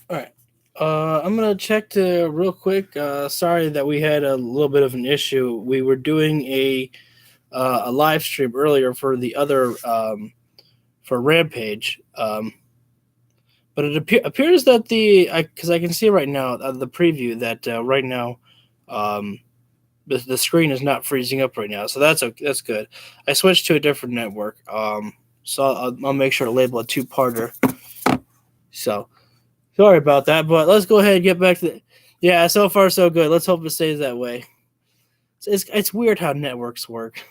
All right. I'm gonna check the real quick. Sorry that we had a little bit of an issue. We were doing a live stream earlier for the other for Rampage, but it appears that because I can see right now the preview that right now um, the screen is not freezing up right now, so that's okay, that's good. I switched to a different network, so I'll make sure to label a two-parter. So sorry about that, but let's go ahead and get back to yeah. So far, so good. Let's hope it stays that way. It's weird how networks work.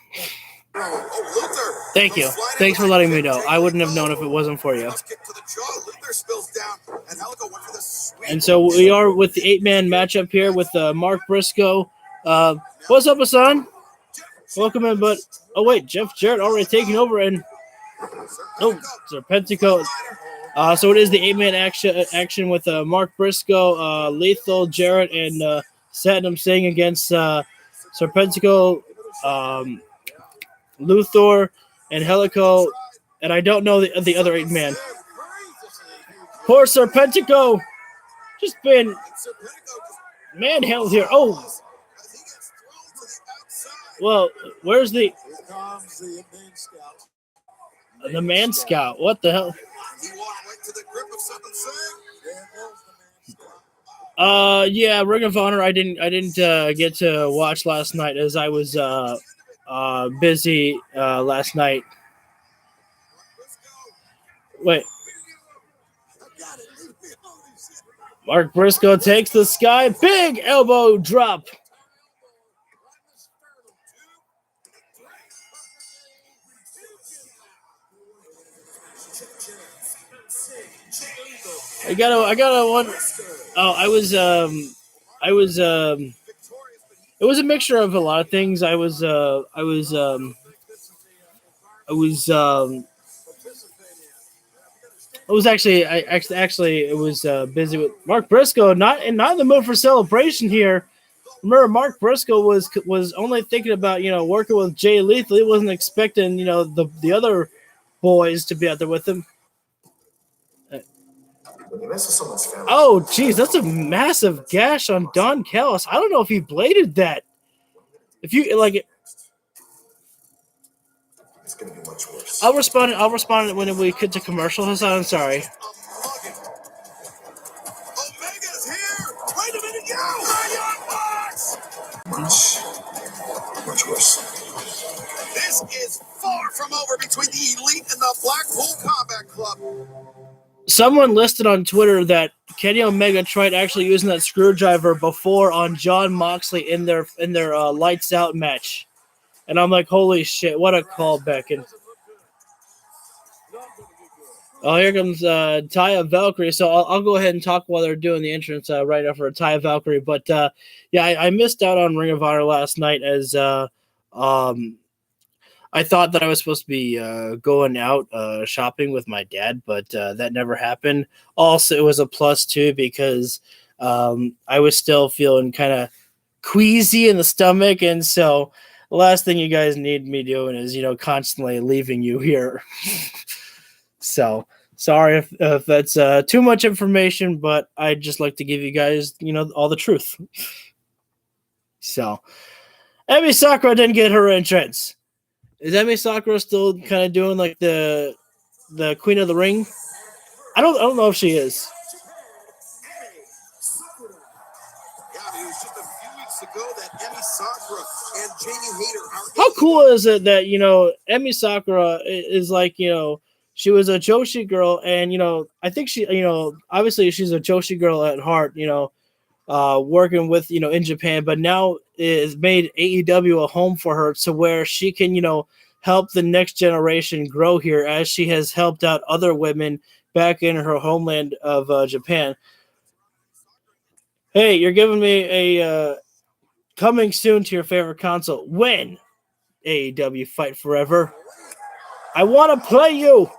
Thank you. Thanks for letting me know. I wouldn't have known if it wasn't for you. And so we are with the 8-man matchup here with Mark Briscoe. What's up, Hassan? Welcome in, but oh wait, Jeff Jarrett already taking over, and Serpentico. So it is the 8-man action with Mark Briscoe, Lethal, Jarrett, and Satnam Singh against Serpentico, Luthor, and Helico, and I don't know the other 8-man. Poor Serpentico, just been manhandled here. Oh, well, where's the man scout? What the hell? Yeah, Ring of Honor. I didn't get to watch last night as I was busy last night. Wait. Mark Briscoe takes the sky. Big elbow drop. I gotta one. Oh, it was a mixture of a lot of things. It was busy with Mark Briscoe, not in the mood for celebration here. Remember, Mark Briscoe was only thinking about working with Jay Lethal. He wasn't expecting the other boys to be out there with him. Oh, geez, that's a massive gash on Don Callis. I don't know if he bladed that. If you like it, it's gonna be much worse. I'll respond when we get to commercial. Hassan, I'm sorry. Omega's here. Wait a minute, much worse. This is far from over between the Elite and the Blackpool Combat Club. Someone listed on Twitter that Kenny Omega tried actually using that screwdriver before on Jon Moxley in their Lights Out match, and I'm like, holy shit, what a callback! And oh, here comes Taya Valkyrie. So I'll go ahead and talk while they're doing the entrance right now for Taya Valkyrie. But yeah, I missed out on Ring of Honor last night as I thought that I was supposed to be going out shopping with my dad, but that never happened. Also, it was a plus too because I was still feeling kind of queasy in the stomach, and so the last thing you guys need me doing is constantly leaving you here. So sorry if that's too much information, but I'd just like to give you guys all the truth. So Emi Sakura didn't get her entrance. Is Emi Sakura still kind of doing like the Queen of the Ring? I don't know if she is. How cool is it that Emi Sakura is like she was a Joshi girl, and I think she obviously she's a Joshi girl at heart, working with in Japan, but now it's made AEW a home for her to where she can help the next generation grow here, as she has helped out other women back in her homeland of Japan. Hey, you're giving me a coming soon to your favorite console. When? AEW Fight Forever. I want to play you.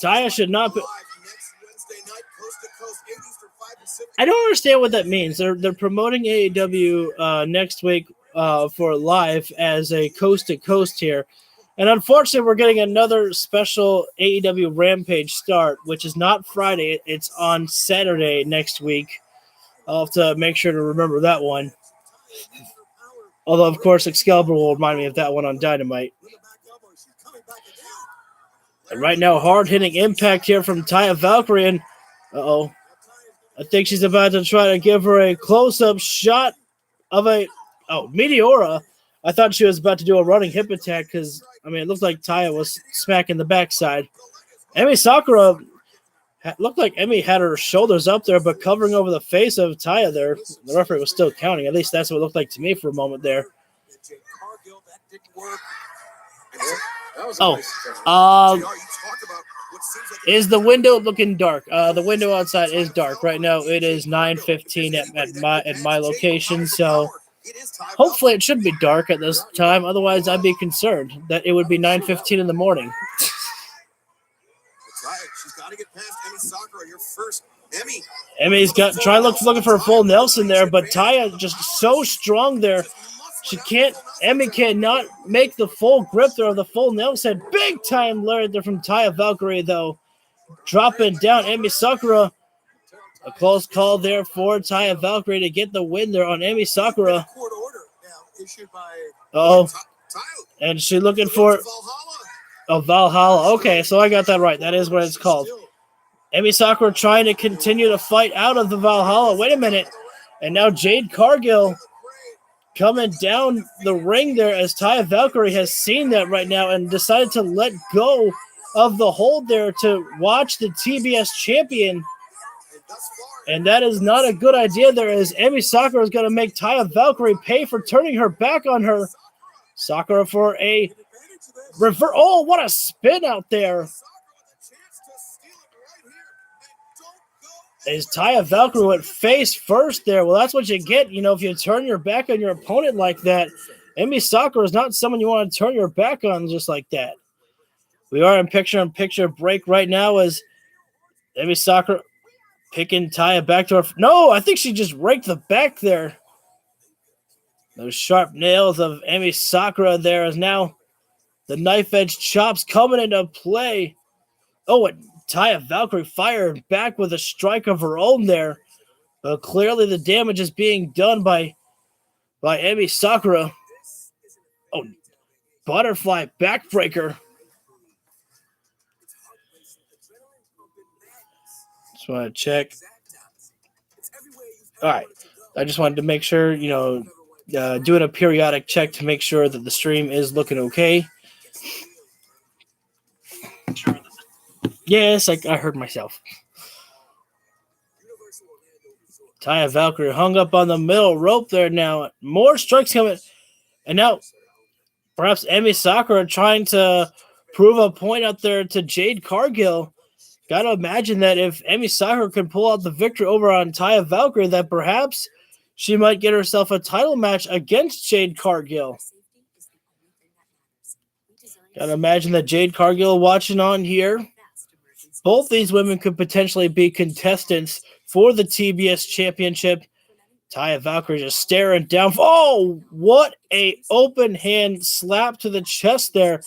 Taya should not be. I don't understand what that means. They're promoting AEW next week for live as a coast to coast here. And unfortunately, we're getting another special AEW Rampage start, which is not Friday. It's on Saturday next week. I'll have to make sure to remember that one. Although, of course, Excalibur will remind me of that one on Dynamite. And right now, hard-hitting impact here from Taya Valkyrie. And, uh-oh. I think she's about to try to give her a close-up shot of a... Oh, Meteora. I thought she was about to do a running hip attack because, I mean, it looked like Taya was smacking the backside. Emi Sakura looked like Emi had her shoulders up there, but covering over the face of Taya there. The referee was still counting. At least that's what it looked like to me for a moment there. Is the window looking dark? The window outside is dark. Right now it is 9:15 at my location, so hopefully it should be dark at this time. Otherwise, I'd be concerned that it would be 9:15 in the morning. She's got to get past Emi Sakura, your first Emi. Emi's looking for a full Nelson there, but Taya just so strong there. Emi cannot make the full grip there of the full Nelson. Big time Larry there from Taya Valkyrie, though. Dropping down Emi Sakura. A close call there for Taya Valkyrie to get the win there on Emi Sakura. And she's looking for Valhalla. Okay, so I got that right. That is what it's called. Emi Sakura trying to continue to fight out of the Valhalla. Wait a minute. And now Jade Cargill coming down the ring there as Taya Valkyrie has seen that right now and decided to let go of the hold there to watch the TBS champion. And that is not a good idea there, as Emi Sakura is going to make Taya Valkyrie pay for turning her back on her. Sakura for a reverse. Oh, what a spin out there. As Taya Valkyrie went face first there. Well, that's what you get, if you turn your back on your opponent like that. Emi Sakura is not someone you want to turn your back on just like that. We are in picture-in-picture break right now as Emi Sakura picking Taya back to her. No, I think she just raked the back there. Those sharp nails of Emi Sakura there is now the knife-edge chops coming into play. Oh, and Taya Valkyrie fired back with a strike of her own there. But clearly the damage is being done by Emi Sakura. Oh, butterfly backbreaker. Just want to check. All right. I just wanted to make sure, doing a periodic check to make sure that the stream is looking okay. Yes, I heard myself. Taya Valkyrie hung up on the middle rope there now. More strikes coming. And now, perhaps Emi Sakura trying to prove a point out there to Jade Cargill. Got to imagine that if Emi Sakura can pull out the victory over on Taya Valkyrie, that perhaps she might get herself a title match against Jade Cargill. Got to imagine that Jade Cargill watching on here. Both these women could potentially be contestants for the TBS Championship. Taya Valkyrie just staring down. Oh, what a open hand slap to the chest there.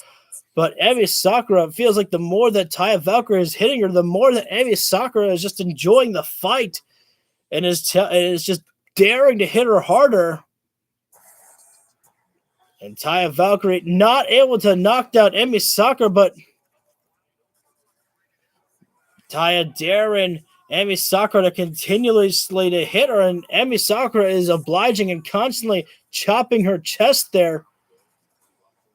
But Emi Sakura, feels like the more that Taya Valkyrie is hitting her, the more that Emi Sakura is just enjoying the fight and is just daring to hit her harder. And Taya Valkyrie not able to knock down Emi Sakura, but Taya daring Emi Sakura to continuously to hit her, and Emi Sakura is obliging and constantly chopping her chest there.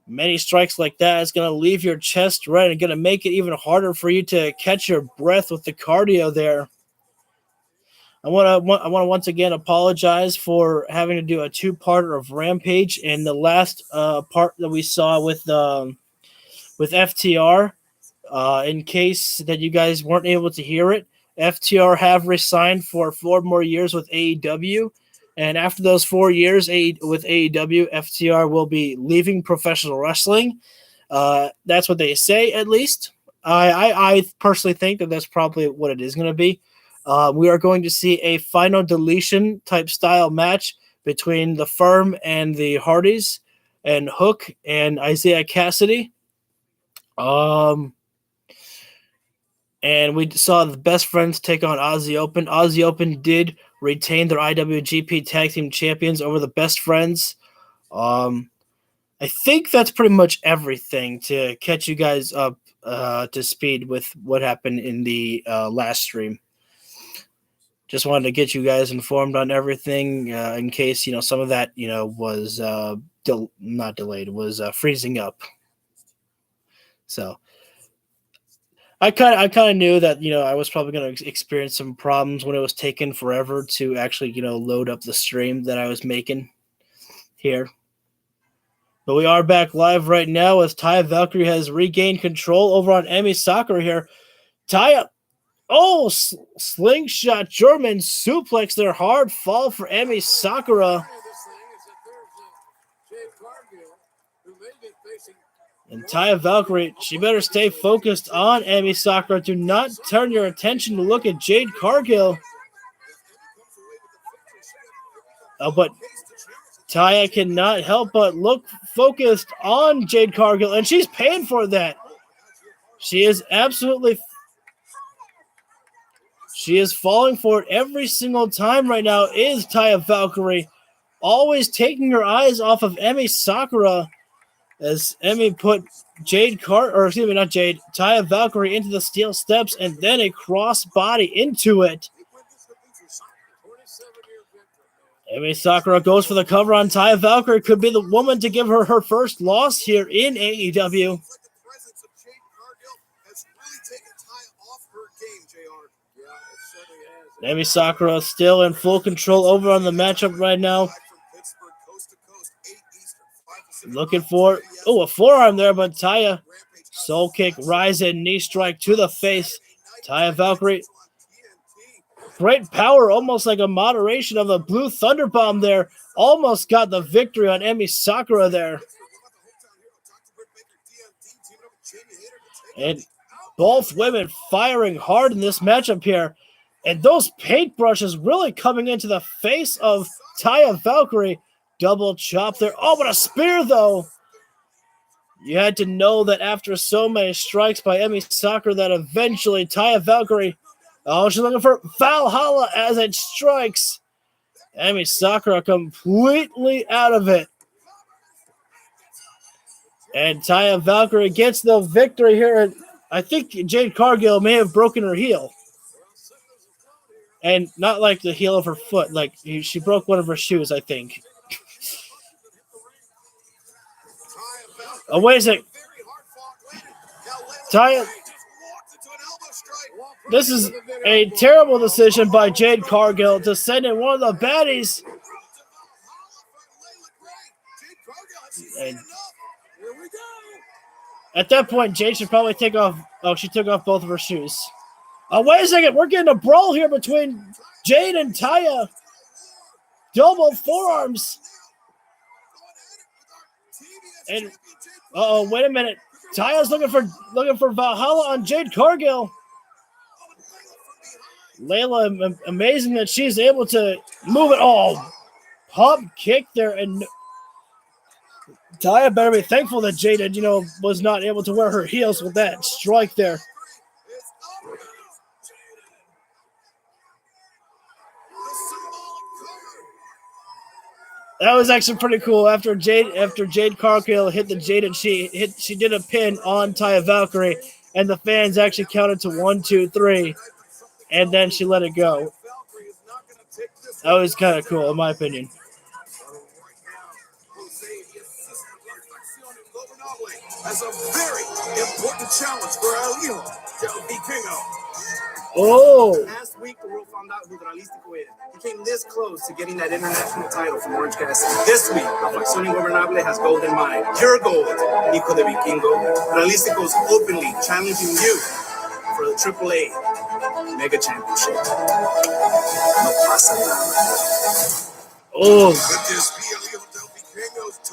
Many strikes like that is going to leave your chest red and going to make it even harder for you to catch your breath with the cardio there. I want to once again apologize for having to do a two-parter of Rampage, and the last part that we saw with FTR. In case that you guys weren't able to hear it, FTR have resigned for 4 more years with AEW. And after those 4 years with AEW, FTR will be leaving professional wrestling. That's what they say, at least. I personally think that that's probably what it is going to be. We are going to see a final deletion type style match between the Firm and the Hardys and Hook and Isaiah Cassidy. And we saw the Best Friends take on Aussie Open. Aussie Open did retain their IWGP Tag Team Champions over the Best Friends. I think that's pretty much everything to catch you guys up to speed with what happened in the last stream. Just wanted to get you guys informed on everything in case, some of that, was not delayed, was freezing up. So I kind of knew that, I was probably going to experience some problems when it was taking forever to actually, load up the stream that I was making here. But we are back live right now as Taya Valkyrie has regained control over on Emi Sakura here. Taya, slingshot German suplex there, hard fall for Emi Sakura. And Taya Valkyrie, she better stay focused on Emi Sakura. Do not turn your attention to look at Jade Cargill. But Taya cannot help but look focused on Jade Cargill, and she's paying for that. She is falling for it every single time right now, is Taya Valkyrie. Always taking her eyes off of Emi Sakura as Emi put Taya Valkyrie into the steel steps and then a cross body into it. Emi Sakura goes for the cover on Taya Valkyrie. Could be the woman to give her first loss here in AEW. Emi Sakura still in full control over on the matchup right now. Looking for a forearm there, but Taya, soul kick, rise and knee strike to the face. Taya Valkyrie, great power, almost like a moderation of the Blue Thunder Bomb there. Almost got the victory on Emi Sakura there. And both women firing hard in this matchup here. And those paintbrushes really coming into the face of Taya Valkyrie. Double chop there. Oh, but a spear, though. You had to know that after so many strikes by Emi Sakura that eventually Taya Valkyrie, she's looking for Valhalla as it strikes. Emi Sakura completely out of it. And Taya Valkyrie gets the victory here. I think Jade Cargill may have broken her heel. And not like the heel of her foot. Like, she broke one of her shoes, I think. Oh, wait a second. Taya. This is a terrible decision by Jade Cargill to send in one of the baddies. And at that point, Jade should probably take off. Oh, she took off both of her shoes. Oh, wait a second. We're getting a brawl here between Jade and Taya. Double forearms. And wait a minute. Taya's looking for Valhalla on Jade Cargill. Layla, amazing that she's able to move it. Oh, pump kick there, and Taya better be thankful that Jade, was not able to wear her heels with that strike there. That was actually pretty cool. After Jade Cargill hit the Jade, and she did a pin on Taya Valkyrie, and the fans actually counted to 1, 2, 3, and then she let it go. That was kind of cool, in my opinion. As a very important challenge for El Hijo del Vikingo. Oh! Last week, the world found out who Realístico is. He came this close to getting that international title from Orange Cassidy. This week, La Facción Ingobernable has gold in mind. Your gold, Hijo de Vikingo. Realístico is openly challenging you for the AAA Mega Championship. No pasa nada. Oh!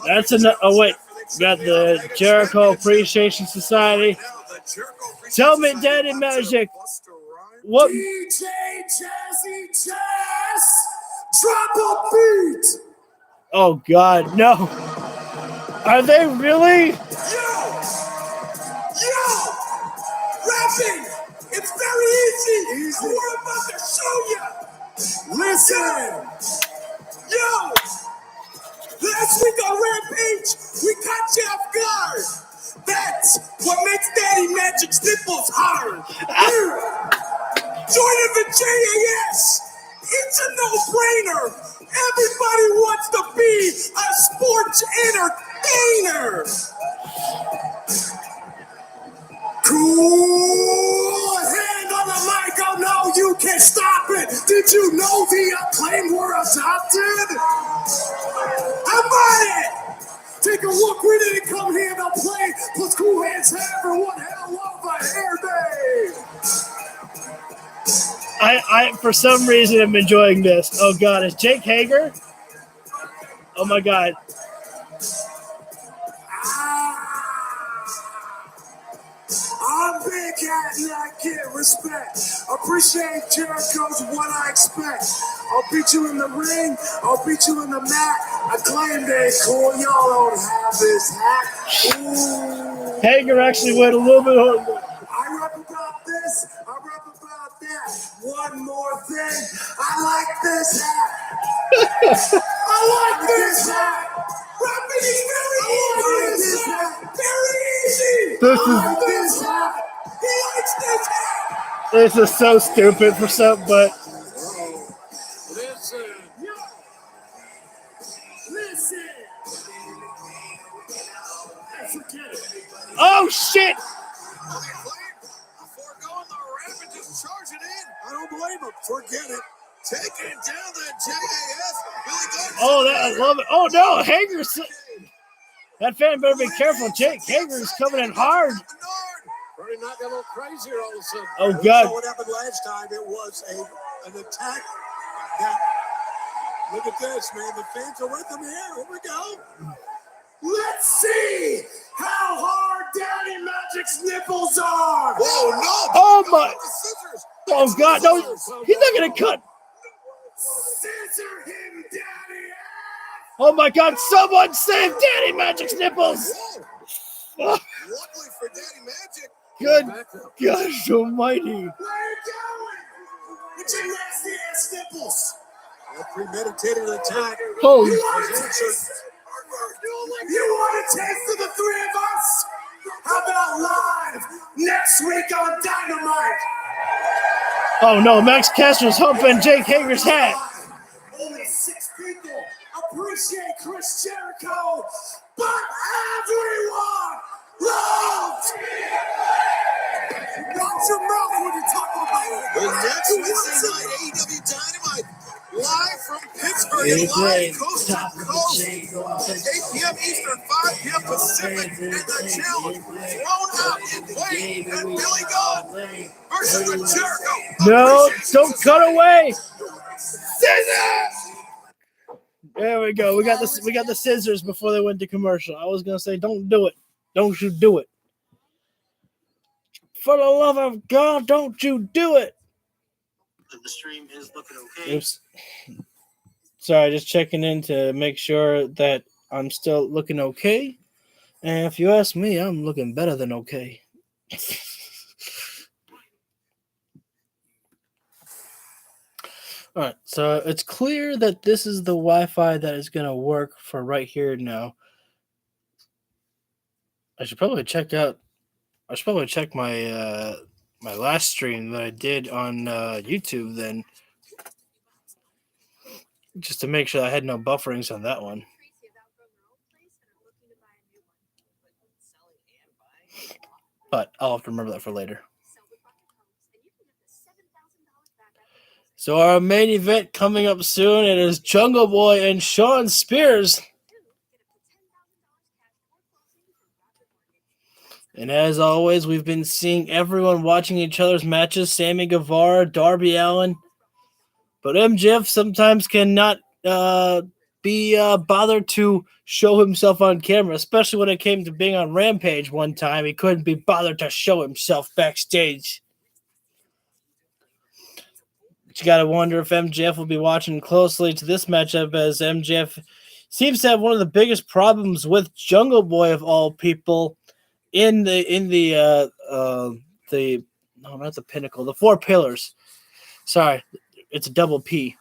That's enough. Oh, wait. Got the Jericho Appreciation Society. Tell me, Daddy Magic, what? DJ Jazzy Jazz, drop a beat. Oh God, no! Are they really? Yo! Nothing. It's very easy. And we're about to show you. Listen. Yo. Last week on Rampage, we caught you off guard. That's what makes Daddy Magic's nipples hard. Joining the JAS. It's a no-brainer. Everybody wants to be a sports entertainer. Cool hand on the mic. Oh no, you can't stop it. Did you know the acclaim were adopted? How about it? Take a look. We didn't come here to play. Plus, cool hands have one hell of a hair day. I for some reason am enjoying this. Oh God, is Jake Hager? Oh my God. I'm big cat and I get respect. Appreciate Jericho's what I expect. I'll beat you in the ring. I'll beat you in the mat. I claim they cool. Y'all don't have this hat. Ooh. Hager actually went a little bit harder. I rap about this. I rap about that. One more thing. I like this hat. I like this hat. Rapping is very easy. Very easy. This is- I like this hat. He likes this hat. This is so stupid for some, but Listen. Listen. Hey, forget it. oh shit! Before going, the Rampage is charging in. I don't blame him. Forget it. Taking down the JAS. Billy Gunn. Oh, that I love it. Oh no, Hager's that fan better be careful. Jake Hager's coming in hard. Already not got a little crazy here all of a sudden. Oh We God. saw what happened last time. It was an attack. That, look at this, man. The fans are with them here. Here we go. Let's see how hard Daddy Magic's nipples are. Whoa, no. Oh my! The scissors. Oh God! No, he's not gonna cut. Scissor him, Daddy. Oh my God! Someone save Daddy Magic's nipples! Whoa. Oh, Luckily for Daddy Magic. good Back up. gosh almighty! Where are you going? With your nasty ass nipples. A premeditated attack. Holy! You want a taste? You want a taste of the three of us? How about live next week on Dynamite? Oh no! Max Castro's humping Jake Hager's hat. Only 6 people appreciate Chris Jericho, but everyone loves Watch your mouth when you're talking about it. Well, next Wednesday night, AEW Dynamite, live from Pittsburgh and live coast to coast. 8 p.m. Eastern, 5 p.m. Pacific, and the challenge thrown out in Wayne and Billy Gunn versus the Jericho. No! Don't cut away! Scissors! There we go. We got the scissors before they went to commercial. I was gonna say, don't do it. Don't you do it. For the love of God, don't you do it. The stream is looking okay. Oops. Sorry, just checking in to make sure that I'm still looking okay. And if you ask me, I'm looking better than okay. All right, so it's clear that this is the Wi-Fi that is going to work for right here now. I should probably check my my last stream that I did on YouTube then, just to make sure I had no bufferings on that one. But I'll have to remember that for later. So our main event coming up soon, it is Jungle Boy and Shawn Spears. And as always, we've been seeing everyone watching each other's matches. Sammy Guevara, Darby Allin. But MJF sometimes cannot be bothered to show himself on camera, especially when it came to being on Rampage one time. He couldn't be bothered to show himself backstage. But you got to wonder if MJF will be watching closely to this matchup, as MJF seems to have one of the biggest problems with Jungle Boy of all people in the No, not the Pinnacle. The 4 Pillars. Sorry, it's a double P.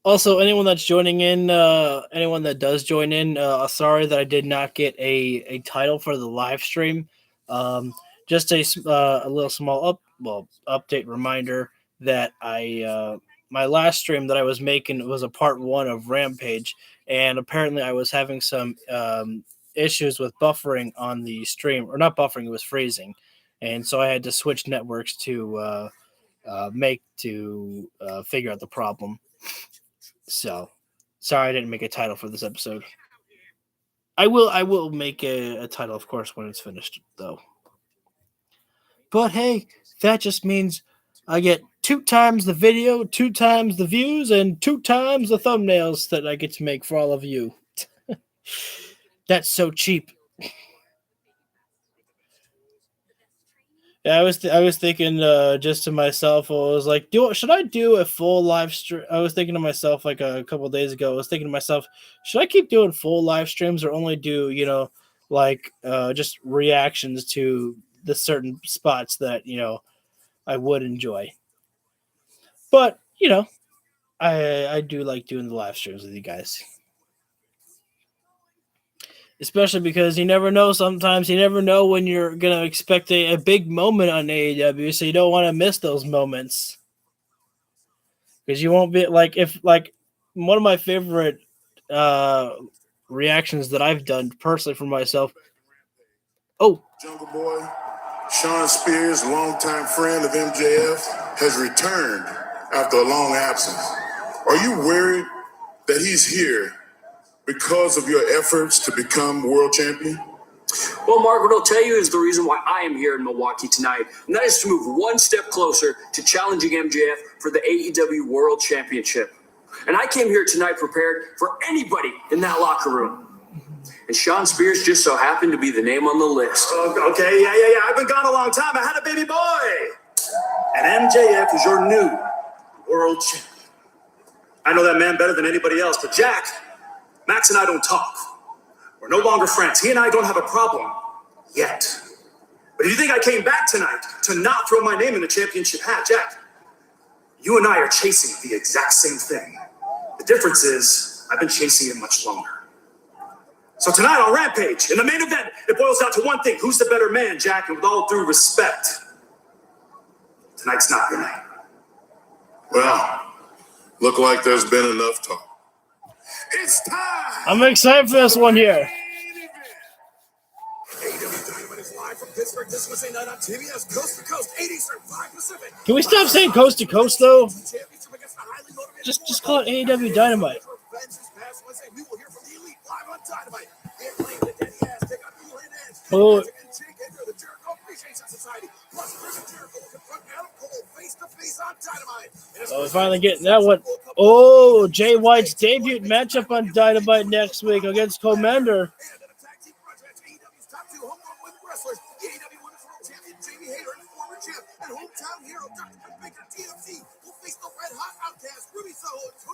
Also, anyone that's joining in, anyone that does join in, sorry that I did not get a title for the live stream. Just a little small update reminder that my last stream that I was making was a part 1 of Rampage, and apparently I was having some issues with buffering on the stream, or not buffering, it was freezing, and so I had to switch networks to figure out the problem. So, sorry I didn't make a title for this episode. I will make a title, of course, when it's finished, though. But hey, that just means I get 2 times the video, 2 times the views, and 2 times the thumbnails that I get to make for all of you. That's so cheap. Yeah, I was thinking just to myself. I was like, should I do a full live stream? I was thinking to myself like a couple of days ago. I was thinking to myself, should I keep doing full live streams or only do just reactions to the certain spots that I would enjoy. But I do like doing the live streams with you guys. Especially because you never know. Sometimes you never know when you're going to expect a big moment on AEW, so you don't want to miss those moments. Because you won't be one of my favorite reactions that I've done personally for myself. Oh. Jungle Boy, Shawn Spears, longtime friend of MJF, has returned after a long absence. Are you worried that he's here because of your efforts to become world champion? Well, Mark, what I'll tell you is the reason why I am here in Milwaukee tonight, and that is to move one step closer to challenging MJF for the AEW World Championship. And I came here tonight prepared for anybody in that locker room. And Shawn Spears just so happened to be the name on the list. Okay, yeah. I've been gone a long time. I had a baby boy. And MJF is your new world champion. I know that man better than anybody else, but Jack, Max and I don't talk. We're no longer friends. He and I don't have a problem yet. But if you think I came back tonight to not throw my name in the championship hat, Jack, you and I are chasing the exact same thing. The difference is I've been chasing it much longer. So tonight on Rampage, in the main event, it boils down to one thing. Who's the better man, Jack? And with all due respect, tonight's not your night. Well, look like there's been enough talk. It's time! I'm excited for this one here. Can we stop saying coast to coast, though? Just call it AEW Dynamite. Oh, we're finally getting that one. Oh, Jay White's debut matchup on Dynamite next week against Commander.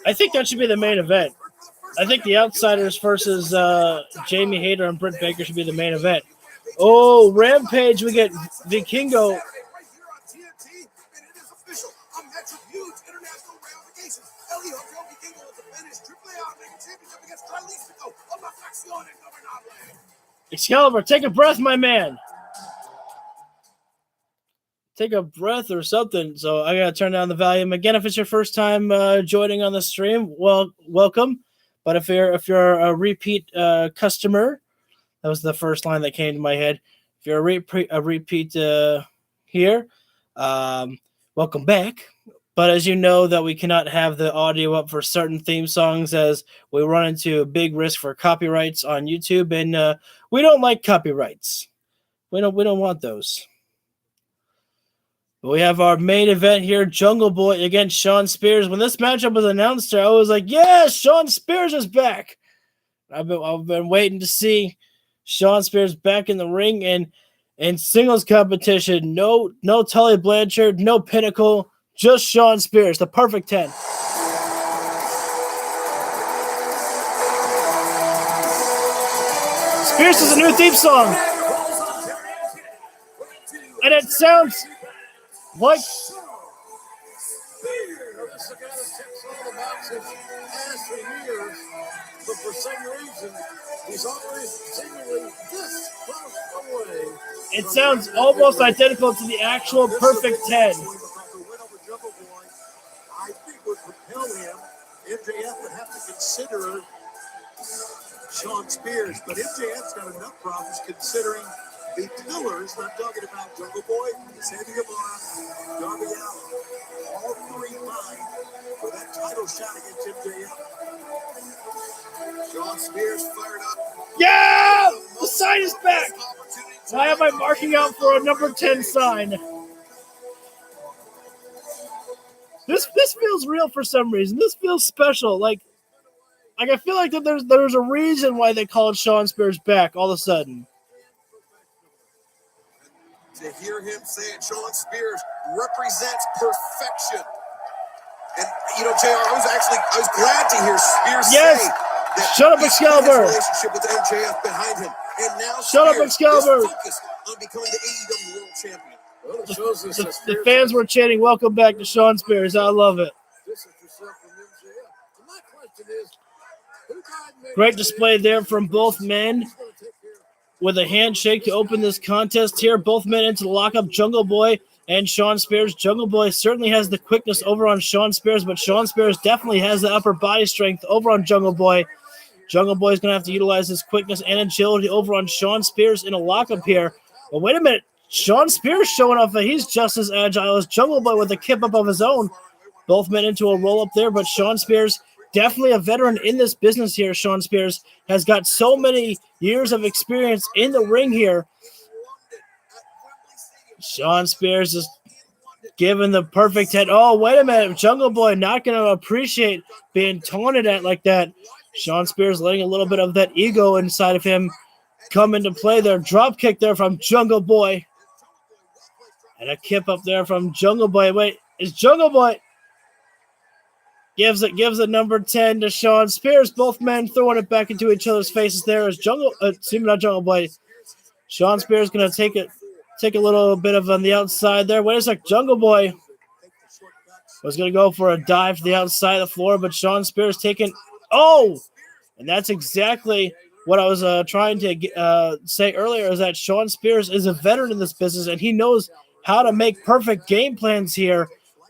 I think that should be the main event. I think the Outsiders versus Jamie Hayter and Britt Baker should be the main event. Oh, Rampage, we get Vikingo. Excalibur, take a breath, my man. Take a breath or something. So I gotta turn down the volume again. If it's your first time joining on the stream, well, welcome. But if you're a repeat customer, that was the first line that came to my head. If you're a repeat here, welcome back. But as you know, that we cannot have the audio up for certain theme songs, as we run into a big risk for copyrights on YouTube, and we don't like copyrights. We don't want those. But we have our main event here, Jungle Boy against Shawn Spears. When this matchup was announced, I was like, "Yes, Shawn Spears is back." I've been waiting to see Shawn Spears back in the ring and in singles competition. No Tully Blanchard, no Pinnacle. just Shawn Spears, the perfect 10. Spears is a new theme song. And it sounds like This is the guy that checks all the boxes, has for years, but for some reason, he's always seemingly this close away. it sounds almost identical to the actual perfect 10. The win over Jungle Boy, I think, would propel him. MJF would have to consider Shawn Spears, but MJF's got enough problems considering the pillars. I'm talking about Jungle Boy, Sammy Guevara, Darby Allin. All three vying for that title shot against MJF. Shawn Spears fired up. Yeah! The sign is back! Why am I marking out for a number 10 sign? This feels real for some reason. This feels special. Like I feel like that there's a reason why they called Shawn Spears back all of a sudden. To hear him say it, Shawn Spears represents perfection. And, you know, JR, I was glad to hear Spears say that shut up, he's Excalibur. got his relationship with MJF behind him. And now Shut up, Spears Excalibur. is focused on becoming the AEW World Champion. Well, it shows us that The Spears fans were chanting, "Welcome back to Shawn Spears." I love it. distance himself from MJF. So my question is, who died in Great display there from both men. Who's gonna take care of With a handshake to open this contest here. Both men into the lockup, Jungle Boy and Shawn Spears. Jungle Boy certainly has the quickness over on Shawn Spears, but Shawn Spears definitely has the upper body strength over on Jungle Boy. Jungle Boy is going to have to utilize his quickness and agility over on Shawn Spears in a lockup here. But wait a minute. Shawn Spears showing off that he's just as agile as Jungle Boy with a kip up of his own. Both men into a roll-up there, but Shawn Spears, definitely a veteran in this business here. Shawn Spears has got so many years of experience in the ring here. Shawn Spears is given the perfect head. Oh, wait a minute. Jungle Boy not going to appreciate being taunted at like that. Shawn Spears letting a little bit of that ego inside of him come into play there. Drop kick there from Jungle Boy. And a kip up there from Jungle Boy. Wait, is Jungle Boy... Gives a number 10 to Shawn Spears. Both men throwing it back into each other's faces there as Jungle Boy. Shawn Spears going to take a little bit of on the outside there. Wait a sec. Jungle Boy was going to go for a dive to the outside of the floor, but Shawn Spears taking... Oh! And that's exactly what I was trying to say earlier, is that Shawn Spears is a veteran in this business, and he knows how to make perfect game plans here.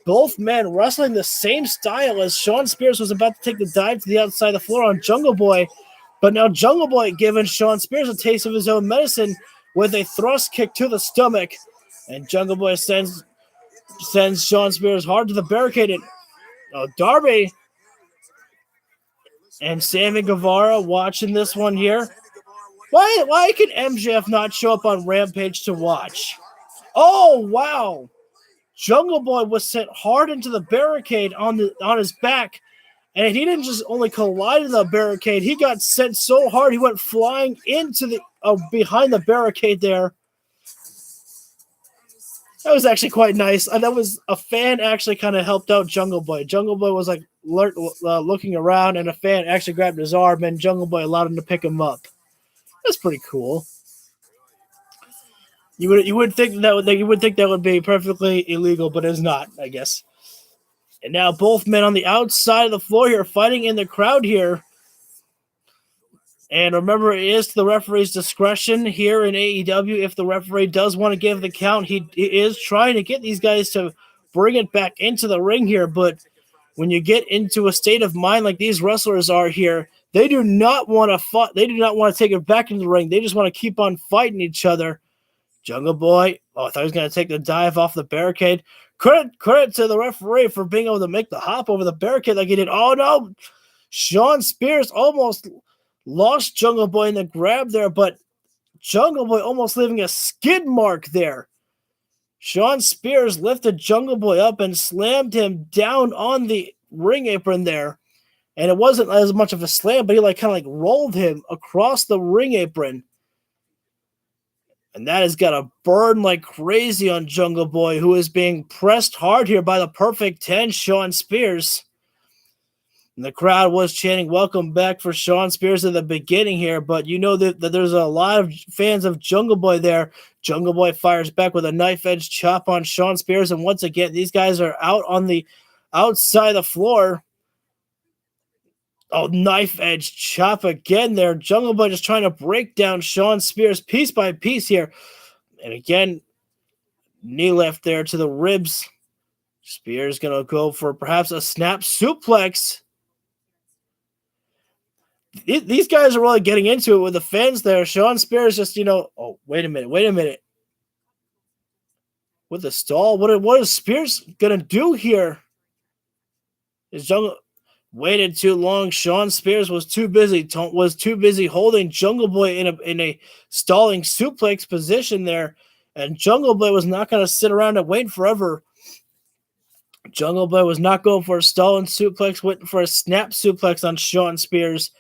Both men wrestling the same style as Shawn Spears was about to take the dive to the outside of the floor on Jungle Boy. But now Jungle Boy giving Shawn Spears a taste of his own medicine with a thrust kick to the stomach. And Jungle Boy sends Shawn Spears hard to the barricade. And Darby and Sammy Guevara watching this one here. Why can MJF not show up on Rampage to watch? Oh, wow. Jungle Boy was sent hard into the barricade on his back, and he didn't just only collide in the barricade. He got sent so hard he went flying into the behind the barricade there. That was actually quite nice. That was a fan actually kind of helped out Jungle Boy. Jungle Boy was like looking around, and a fan actually grabbed his arm, and Jungle Boy allowed him to pick him up. That's pretty cool. You would think that would be perfectly illegal, but it's not, I guess. And now both men on the outside of the floor here fighting in the crowd here. And remember, it is to the referee's discretion here in AEW. If the referee does want to give the count, he is trying to get these guys to bring it back into the ring here. But when you get into a state of mind like these wrestlers are here, they do not want to fight. They do not want to take it back into the ring. They just want to keep on fighting each other. Jungle Boy, I thought he was going to take the dive off the barricade. Credit to the referee for being able to make the hop over the barricade like he did. Oh, no. Shawn Spears almost lost Jungle Boy in the grab there, but Jungle Boy almost leaving a skid mark there. Shawn Spears lifted Jungle Boy up and slammed him down on the ring apron there. And it wasn't as much of a slam, but he kind of rolled him across the ring apron. And that is going to burn like crazy on Jungle Boy, who is being pressed hard here by the Perfect 10, Shawn Spears. And the crowd was chanting welcome back for Shawn Spears at the beginning here, but you know that there's a lot of fans of Jungle Boy there. Jungle Boy fires back with a knife edge chop on Shawn Spears, and once again, these guys are out on the outside of the floor. Oh, knife edge chop again there. Jungle Boy just trying to break down Shawn Spears piece by piece here. And again, knee left there to the ribs. Spears going to go for perhaps a snap suplex. These guys are really getting into it with the fans there. Shawn Spears just, oh, wait a minute. With the stall, what is Spears going to do here? Is Jungle waited too long? Shawn Spears was too busy holding Jungle Boy in a stalling suplex position there, and Jungle Boy was not going to sit around and wait forever. Jungle Boy was not going for a stalling suplex, waiting for a snap suplex on Shawn Spears.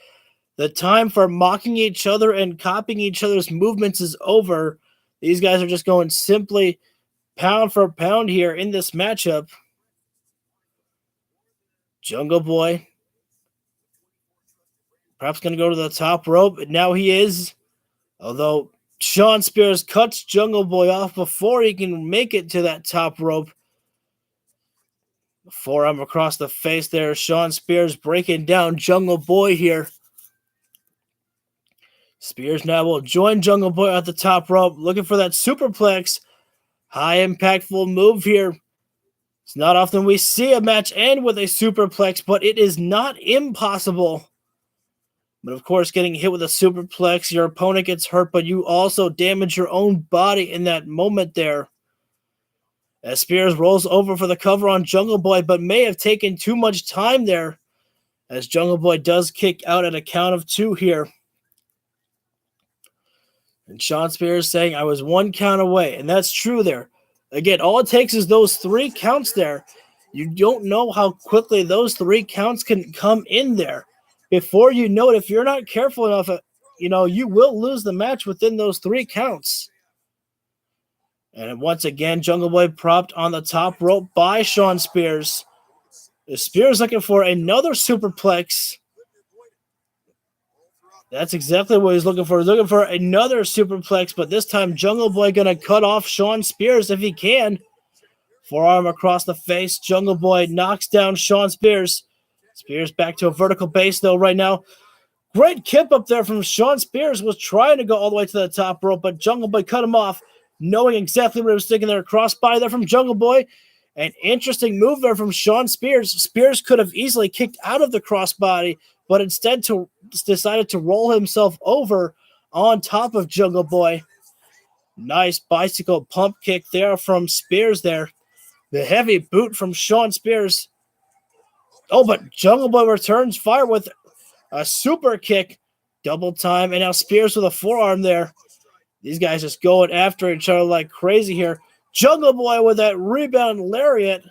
The time for mocking each other and copying each other's movements is over. These guys are just going simply pound for pound here in this matchup. Jungle Boy perhaps going to go to the top rope. And now he is. Although Shawn Spears cuts Jungle Boy off before he can make it to that top rope. Forearm across the face there. Shawn Spears breaking down Jungle Boy here. Spears now will join Jungle Boy at the top rope, looking for that superplex. High impactful move here. It's not often we see a match end with a superplex, but it is not impossible. But of course, getting hit with a superplex, your opponent gets hurt, but you also damage your own body in that moment there. As Spears rolls over for the cover on Jungle Boy, but may have taken too much time there, as Jungle Boy does kick out at a count of 2 here. And Shawn Spears saying, I was 1 count away. And that's true there. Again, all it takes is those 3 counts there. You don't know how quickly those 3 counts can come in there. Before you know it, if you're not careful enough, you will lose the match within those 3 counts. And once again, Jungle Boy propped on the top rope by Shawn Spears. Spears looking for another superplex. That's exactly what he's looking for. He's looking for another superplex, but this time Jungle Boy going to cut off Shawn Spears if he can. Forearm across the face. Jungle Boy knocks down Shawn Spears. Spears back to a vertical base, though, right now. Great kip up there from Shawn Spears. Was trying to go all the way to the top rope, but Jungle Boy cut him off, knowing exactly what he was sticking there. Crossbody there from Jungle Boy. An interesting move there from Shawn Spears. Spears could have easily kicked out of the crossbody, but instead decided to roll himself over on top of Jungle Boy. Nice bicycle pump kick there from Spears there. The heavy boot from Shawn Spears. Oh, but Jungle Boy returns fire with a super kick. Double time, and now Spears with a forearm there. These guys just going after each other like crazy here. Jungle Boy with that rebound lariat.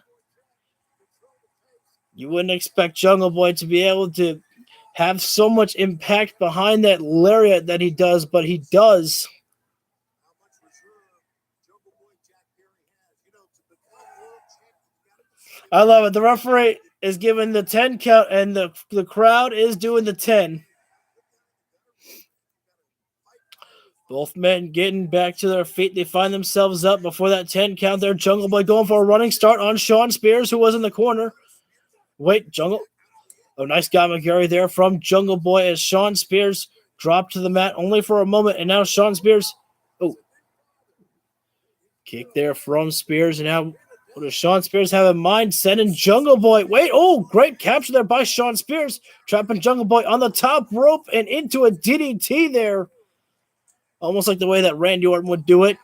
You wouldn't expect Jungle Boy to be able to have so much impact behind that lariat that he does, but he does. I love it. The referee is giving the 10 count, and the crowd is doing the 10. Both men getting back to their feet. They find themselves up before that 10 count there. Jungle Boy going for a running start on Shawn Spears, who was in the corner. Wait, Jungle. Oh, nice Gamagiri there from Jungle Boy as Shawn Spears dropped to the mat only for a moment. And now Shawn Spears. Oh. Kick there from Spears. And now what does Shawn Spears have in mind? Sending Jungle Boy. Wait, oh, great capture there by Shawn Spears. Trapping Jungle Boy on the top rope and into a DDT there. Almost like the way that Randy Orton would do it.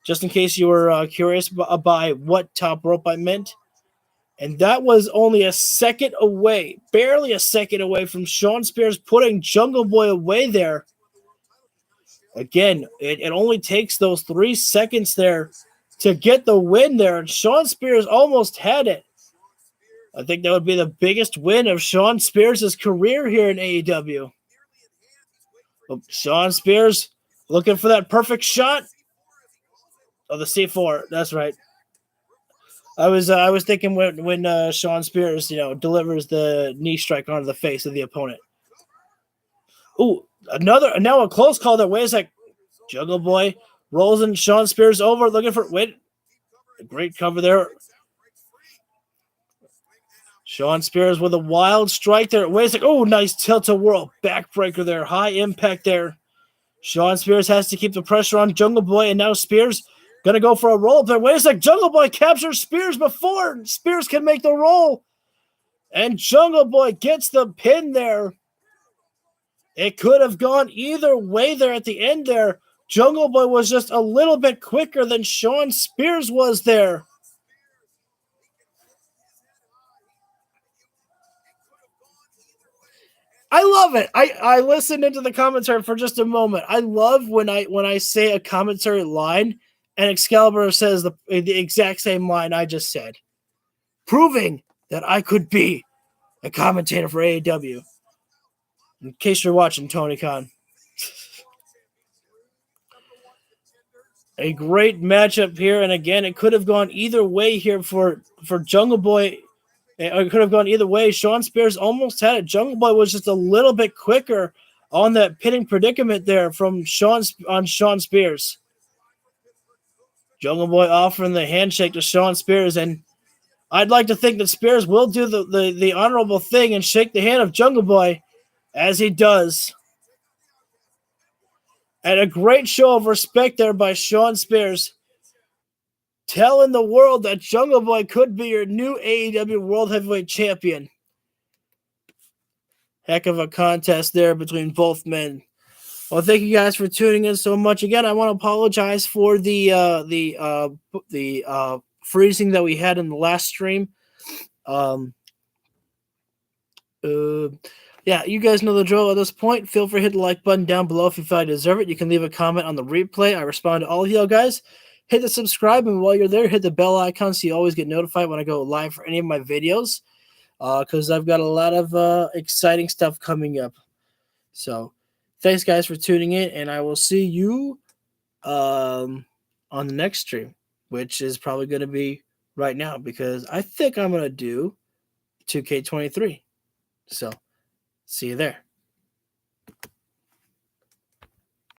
Just in case you were curious by what top rope I meant. And that was only a second away, barely a second away from Shawn Spears putting Jungle Boy away there. Again, it only takes those 3 seconds there to get the win there. And Shawn Spears almost had it. I think that would be the biggest win of Shawn Spears' career here in AEW. Shawn Spears Looking for that perfect shot. Oh, the C4. That's right. I was thinking when Shawn Spears, delivers the knee strike onto the face of the opponent. Ooh, now a close call there. Wait a sec. Jungle Boy rolls in Shawn Spears over, looking for a great cover there. Shawn Spears with a wild strike there. Wait a sec. Oh, nice tilt-a-whirl backbreaker there. High impact there. Shawn Spears has to keep the pressure on Jungle Boy, and now Spears gonna go for a roll-up there. Wait a sec. Jungle Boy captures Spears before Spears can make the roll. And Jungle Boy gets the pin there. It could have gone either way there at the end there. Jungle Boy was just a little bit quicker than Shawn Spears was there. I love it. I listened into the commentary for just a moment. I love when I say a commentary line and Excalibur says the exact same line I just said, proving that I could be a commentator for AEW. In case you're watching, Tony Khan. A great matchup here, and again, it could have gone either way here for Jungle Boy. It could have gone either way. Shawn Spears almost had it. Jungle Boy was just a little bit quicker on that pinning predicament there from Shawn Spears. Jungle Boy offering the handshake to Shawn Spears, and I'd like to think that Spears will do the honorable thing and shake the hand of Jungle Boy, as he does. And a great show of respect there by Shawn Spears, telling the world that Jungle Boy could be your new AEW World Heavyweight Champion. Heck of a contest there between both men. Well, thank you guys for tuning in so much. Again, I want to apologize for the freezing that we had in the last stream. Yeah, you guys know the drill at this point. Feel free to hit the like button down below if you feel I deserve it. You can leave a comment on the replay. I respond to all of y'all guys. Hit the subscribe, and while you're there, hit the bell icon so you always get notified when I go live for any of my videos, because I've got a lot of exciting stuff coming up. So thanks, guys, for tuning in, and I will see you on the next stream, which is probably going to be right now, because I think I'm going to do 2K23. So see you there.